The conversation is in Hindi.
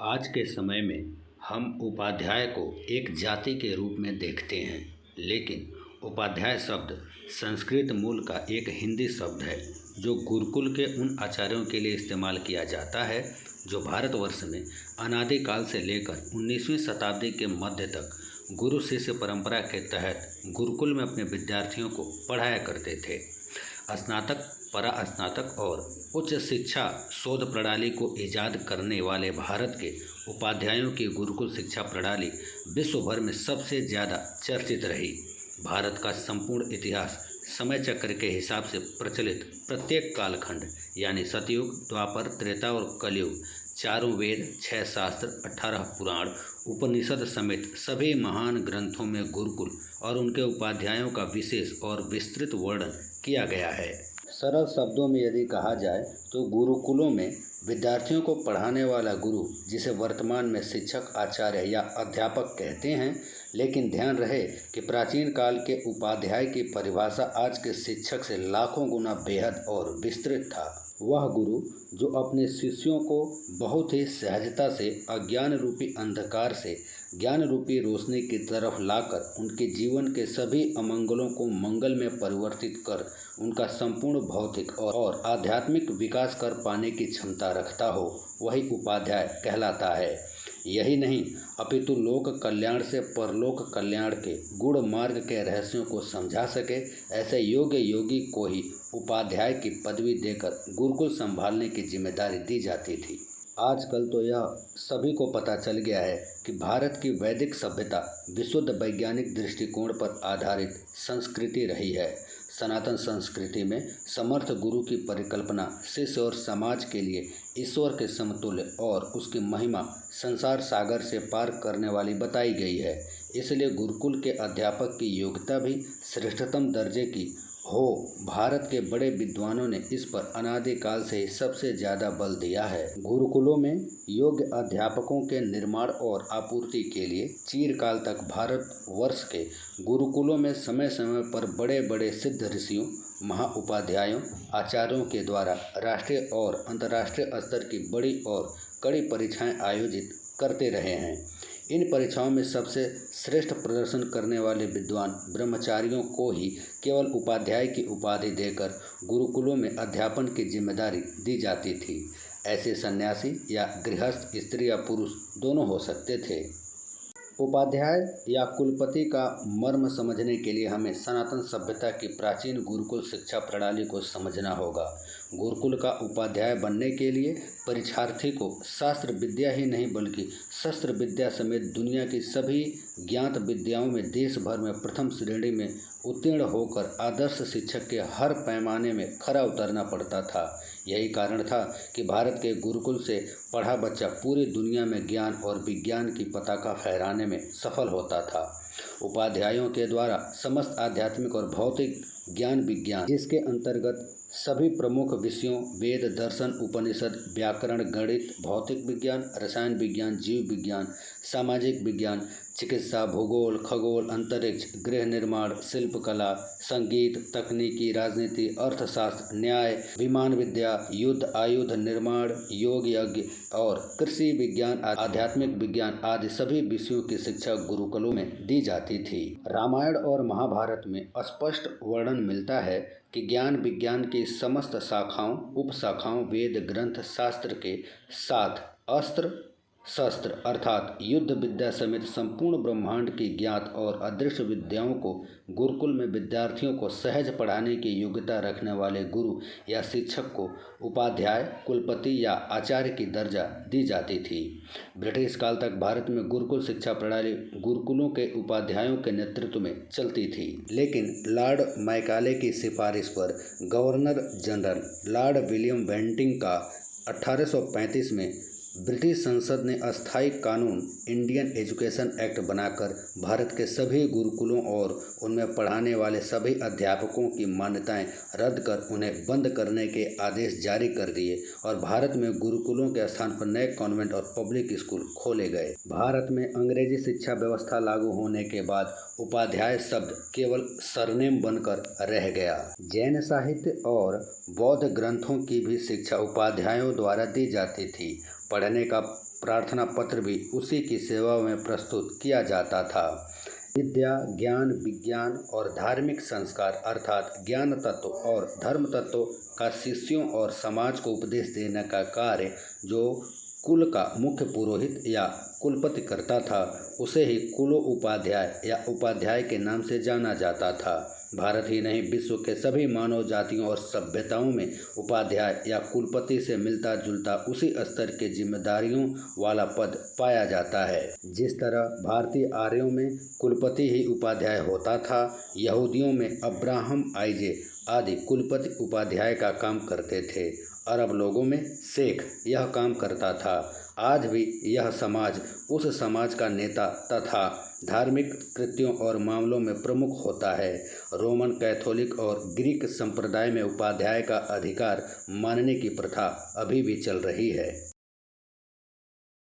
आज के समय में हम उपाध्याय को एक जाति के रूप में देखते हैं, लेकिन उपाध्याय शब्द संस्कृत मूल का एक हिंदी शब्द है जो गुरुकुल के उन आचार्यों के लिए इस्तेमाल किया जाता है जो भारतवर्ष में अनादिकाल से लेकर 19वीं शताब्दी के मध्य तक गुरु शिष्य परंपरा के तहत गुरुकुल में अपने विद्यार्थियों को पढ़ाया करते थे। स्नातक, परास्नातक और उच्च शिक्षा शोध प्रणाली को ईजाद करने वाले भारत के उपाध्यायों की गुरुकुल शिक्षा प्रणाली विश्व भर में सबसे ज़्यादा चर्चित रही। भारत का संपूर्ण इतिहास समय चक्र के हिसाब से प्रचलित प्रत्येक कालखंड यानी सतयुग, द्वापर, त्रेता और कलयुग, चारों वेद, 6 शास्त्र, 18 पुराण, उपनिषद समेत सभी महान ग्रंथों में गुरुकुल और उनके उपाध्यायों का विशेष और विस्तृत वर्णन किया गया है। सरल शब्दों में यदि कहा जाए तो गुरुकुलों में विद्यार्थियों को पढ़ाने वाला गुरु, जिसे वर्तमान में शिक्षक, आचार्य या अध्यापक कहते हैं, लेकिन ध्यान रहे कि प्राचीन काल के उपाध्याय की परिभाषा आज के शिक्षक से लाखों गुना बेहद और विस्तृत था। वह गुरु जो अपने शिष्यों को बहुत ही सहजता से अज्ञान रूपी अंधकार से ज्ञान रूपी रोशनी की तरफ लाकर उनके जीवन के सभी अमंगलों को मंगल में परिवर्तित कर उनका संपूर्ण भौतिक और आध्यात्मिक विकास कर पाने की क्षमता रखता हो, वही उपाध्याय कहलाता है। यही नहीं अपितु लोक कल्याण से परलोक कल्याण के गुण मार्ग के रहस्यों को समझा सके, ऐसे योग्य योगी को ही उपाध्याय की पदवी देकर गुरुकुल संभालने की जिम्मेदारी दी जाती थी। आजकल तो यह सभी को पता चल गया है कि भारत की वैदिक सभ्यता विशुद्ध वैज्ञानिक दृष्टिकोण पर आधारित संस्कृति रही है। सनातन संस्कृति में समर्थ गुरु की परिकल्पना शिष्य और समाज के लिए ईश्वर के समतुल्य और उसकी महिमा संसार सागर से पार करने वाली बताई गई है। इसलिए गुरुकुल के अध्यापक की योग्यता भी श्रेष्ठतम दर्जे की हो। भारत के बड़े विद्वानों ने इस पर अनादिकाल से ही सबसे ज़्यादा बल दिया है। गुरुकुलों में योग्य अध्यापकों के निर्माण और आपूर्ति के लिए चिरकाल तक भारतवर्ष के गुरुकुलों में समय समय पर बड़े बड़े सिद्ध ऋषियों, महाउपाध्यायों, आचार्यों के द्वारा राष्ट्रीय और अंतर्राष्ट्रीय स्तर की बड़ी और कड़ी परीक्षाएं आयोजित करते रहे हैं। इन परीक्षाओं में सबसे श्रेष्ठ प्रदर्शन करने वाले विद्वान ब्रह्मचारियों को ही केवल उपाध्याय की उपाधि देकर गुरुकुलों में अध्यापन की जिम्मेदारी दी जाती थी। ऐसे सन्यासी या गृहस्थ स्त्री या पुरुष दोनों हो सकते थे। उपाध्याय या कुलपति का मर्म समझने के लिए हमें सनातन सभ्यता की प्राचीन गुरुकुल शिक्षा प्रणाली को समझना होगा। गुरुकुल का उपाध्याय बनने के लिए परीक्षार्थी को शास्त्र विद्या ही नहीं बल्कि शस्त्र विद्या समेत दुनिया की सभी ज्ञात विद्याओं में देश भर में प्रथम श्रेणी में उत्तीर्ण होकर आदर्श शिक्षक के हर पैमाने में खरा उतरना पड़ता था। यही कारण था कि भारत के गुरुकुल से पढ़ा बच्चा पूरी दुनिया में ज्ञान और विज्ञान की पताका फहराने में सफल होता था। उपाध्यायों के द्वारा समस्त आध्यात्मिक और भौतिक ज्ञान विज्ञान, जिसके अंतर्गत सभी प्रमुख विषयों वेद, दर्शन, उपनिषद, व्याकरण, गणित, भौतिक विज्ञान, रसायन विज्ञान, जीव विज्ञान, सामाजिक विज्ञान, चिकित्सा, भूगोल, खगोल, अंतरिक्ष, गृह निर्माण, शिल्पकला, संगीत, तकनीकी, राजनीति, अर्थशास्त्र, न्याय, विमान विद्या, युद्ध, आयुध निर्माण, योग, यज्ञ और कृषि विज्ञान, आध्यात्मिक विज्ञान आदि सभी विषयों की शिक्षा गुरुकुलों में दी जाती थी। रामायण और महाभारत में स्पष्ट वर्णन मिलता है कि ज्ञान विज्ञान की समस्त शाखाओं, उपशाखाओं, वेद, ग्रंथ, शास्त्र के साथ अस्त्र शस्त्र अर्थात युद्ध विद्या समेत संपूर्ण ब्रह्मांड की ज्ञात और अदृश्य विद्याओं को गुरुकुल में विद्यार्थियों को सहज पढ़ाने की योग्यता रखने वाले गुरु या शिक्षक को उपाध्याय, कुलपति या आचार्य की दर्जा दी जाती थी। ब्रिटिश काल तक भारत में गुरुकुल शिक्षा प्रणाली गुरुकुलों के उपाध्यायों के नेतृत्व में चलती थी, लेकिन लॉर्ड मैकाले की सिफारिश पर governor general Lord William Bentinck का 1835 में ब्रिटिश संसद ने अस्थायी कानून इंडियन एजुकेशन एक्ट बनाकर भारत के सभी गुरुकुलों और उनमें पढ़ाने वाले सभी अध्यापकों की मान्यताएं रद्द कर उन्हें बंद करने के आदेश जारी कर दिए और भारत में गुरुकुलों के स्थान पर नए कॉन्वेंट और पब्लिक स्कूल खोले गए। भारत में अंग्रेजी शिक्षा व्यवस्था लागू होने के बाद उपाध्याय शब्द केवल सरनेम बनकर रह गया। जैन साहित्य और बौद्ध ग्रंथों की भी शिक्षा उपाध्यायों द्वारा दी जाती थी। पढ़ने का प्रार्थना पत्र भी उसी की सेवा में प्रस्तुत किया जाता था। विद्या, ज्ञान, विज्ञान और धार्मिक संस्कार अर्थात ज्ञान तत्व और धर्म तत्व का शिष्यों और समाज को उपदेश देने का कार्य जो कुल का मुख्य पुरोहित या कुलपति करता था, उसे ही कुलोपाध्याय या उपाध्याय के नाम से जाना जाता था। भारत ही नहीं, विश्व के सभी मानव जातियों और सभ्यताओं में उपाध्याय या कुलपति से मिलता जुलता उसी स्तर के जिम्मेदारियों वाला पद पाया जाता है। जिस तरह भारतीय आर्यों में कुलपति ही उपाध्याय होता था, यहूदियों में अब्राहम आइजे आदि कुलपति उपाध्याय का काम करते थे। अरब लोगों में शेख यह काम करता था। आज भी यह समाज उस समाज का नेता तथा धार्मिक कृत्यों और मामलों में प्रमुख होता है। रोमन, कैथोलिक और ग्रीक संप्रदाय में उपाध्याय का अधिकार मानने की प्रथा अभी भी चल रही है।